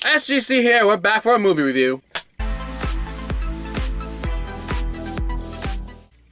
SGC here, we're back for a movie review.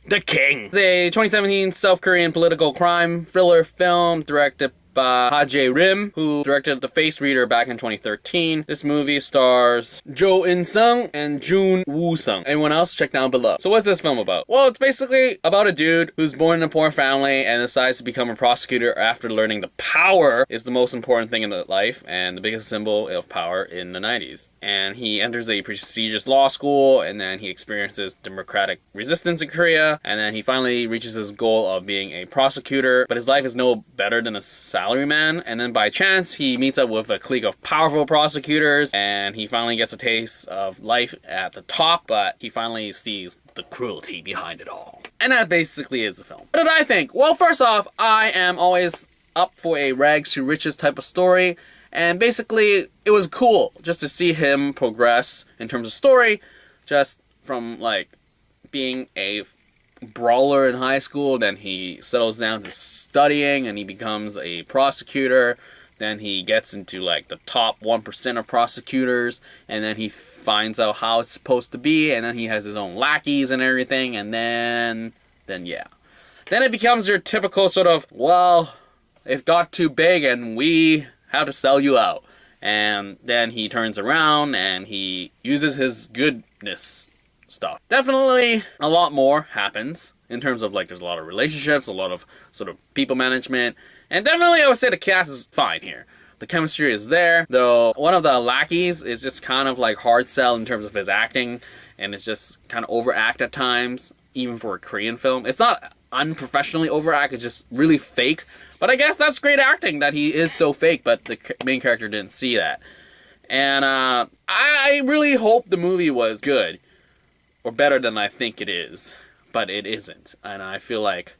The King. It's a 2017 South Korean political crime thriller film directed by Jae-rim, who directed The Face Reader back in 2013. This movie stars Jo In-sung and Jung Woo-sung. Anyone else? Check down below. So what's this film about? Well, it's basically about a dude who's born in a poor family and decides to become a prosecutor after learning the power is the most important thing in life and the biggest symbol of power in the 90s. And he enters a prestigious law school, and then he experiences democratic resistance in Korea, and then he finally reaches his goal of being a prosecutor, but his life is no better than a salaryman, and then by chance he meets up with a clique of powerful prosecutors, and he finally gets a taste of life at the top, but he finally sees the cruelty behind it all. And that basically is the film. What did I think? Well, first off, I am always up for a rags to riches type of story, and basically it was cool just to see him progress in terms of story, just from like being a brawler in high school, then he settles down to studying and he becomes a prosecutor, then he gets into like the top 1% of prosecutors, and then he finds out how it's supposed to be, and then he has his own lackeys and everything, and then yeah. Then it becomes your typical sort of, well, it got too big and we have to sell you out. And then he turns around and he uses his goodness stuff. Definitely a lot more happens in terms of like there's a lot of relationships, a lot of sort of people management, and definitely I would say the cast is fine here. The chemistry is there, though one of the lackeys is just kind of like hard sell in terms of his acting, and it's just kind of overact at times, even for a Korean film. It's not unprofessionally overact, it's just really fake, but I guess that's great acting that he is so fake, but the main character didn't see that. And I really hope the movie was good, or better than I think it is, but it isn't. And I feel like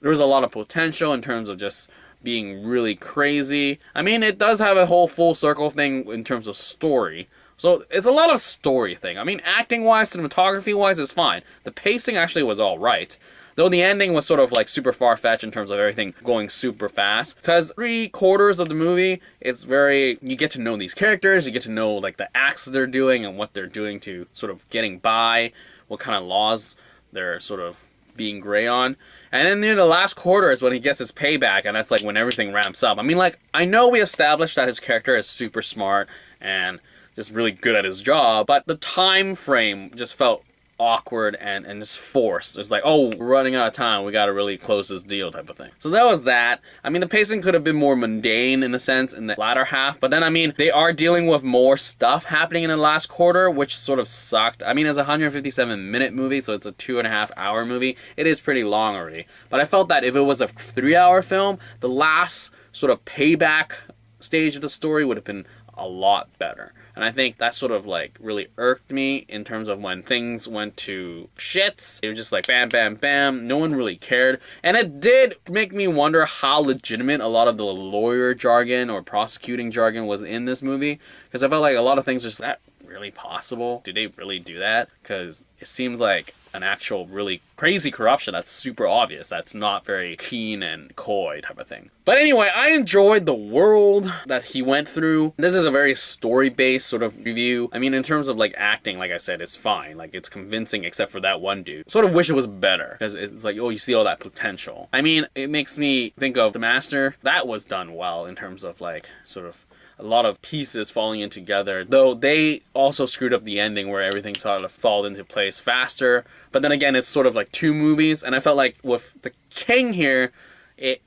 there was a lot of potential in terms of just being really crazy. I mean, it does have a whole full circle thing in terms of story. So it's a lot of story thing. I mean, acting-wise, cinematography-wise, it's fine. The pacing actually was all right. Though the ending was sort of like super far-fetched in terms of everything going super fast. Because 3/4 of the movie, it's very, you get to know these characters, you get to know like the acts they're doing and what they're doing to sort of getting by, what kind of laws they're sort of being gray on. And then near the last quarter is when he gets his payback, and that's like when everything ramps up. I mean, like, I know we established that his character is super smart and just really good at his job, but the time frame just felt awkward and just forced. It's like, oh, we're running out of time, we gotta really close this deal type of thing. So that was that. I mean, the pacing could have been more mundane in a sense in the latter half, but then I mean, they are dealing with more stuff happening in the last quarter, which sort of sucked. I mean, it's a 157-minute movie, so it's a 2.5-hour movie. It is pretty long already, but I felt that if it was a 3-hour film, the last sort of payback stage of the story would have been a lot better. And I think that sort of like really irked me in terms of when things went to shits. It was just like bam, bam, bam. No one really cared. And it did make me wonder how legitimate a lot of the lawyer jargon or prosecuting jargon was in this movie. Because I felt like a lot of things are just, is that really possible? Do they really do that? Because it seems like an actual really crazy corruption that's super obvious, that's not very keen and coy type of thing. But anyway, I enjoyed the world that he went through. This is a very story-based sort of review. I mean, in terms of like acting, like I said, it's fine. Like, it's convincing except for that one dude. Sort of wish it was better, because it's like, oh, you see all that potential. I mean, it makes me think of The Master. That was done well in terms of like sort of a lot of pieces falling in together, though they also screwed up the ending where everything sort of fall into place faster. But then again, it's sort of like two movies, and I felt like with The King here, it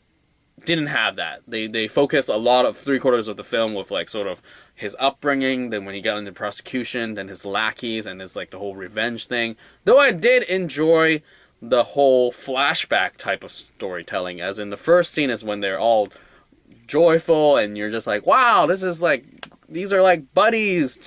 didn't have that. They focus a lot of 3/4 of the film with like sort of his upbringing, then when he got into prosecution, then his lackeys, and his like the whole revenge thing. Though I did enjoy the whole flashback type of storytelling, as in the first scene is when they're all joyful and you're just like, wow, this is like, these are like buddies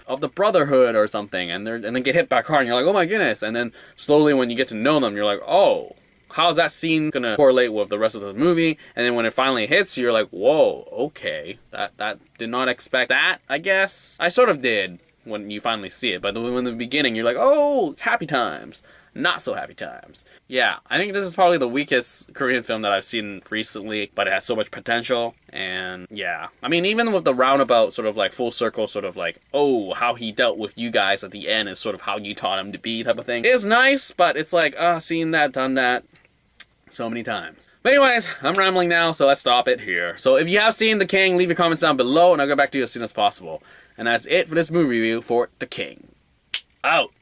of the Brotherhood or something, and then get hit by a car and you're like, oh my goodness. And then slowly when you get to know them, you're like, oh, how's that scene gonna correlate with the rest of the movie? And then when it finally hits you, you're like, whoa, okay, that did not expect that, I guess. I sort of did when you finally see it, but in the beginning you're like, oh, happy times. not so happy times. Yeah, I think this is probably the weakest Korean film that I've seen recently, but it has so much potential. And yeah, I mean, even with the roundabout sort of like full circle sort of like, oh, how he dealt with you guys at the end is sort of how you taught him to be type of thing. It is nice, but it's like, seen that, done that so many times. But anyways, I'm rambling now, so let's stop it here. So if you have seen The King, leave your comments down below, and I'll get back to you as soon as possible. And that's it for this movie review for The King. Out!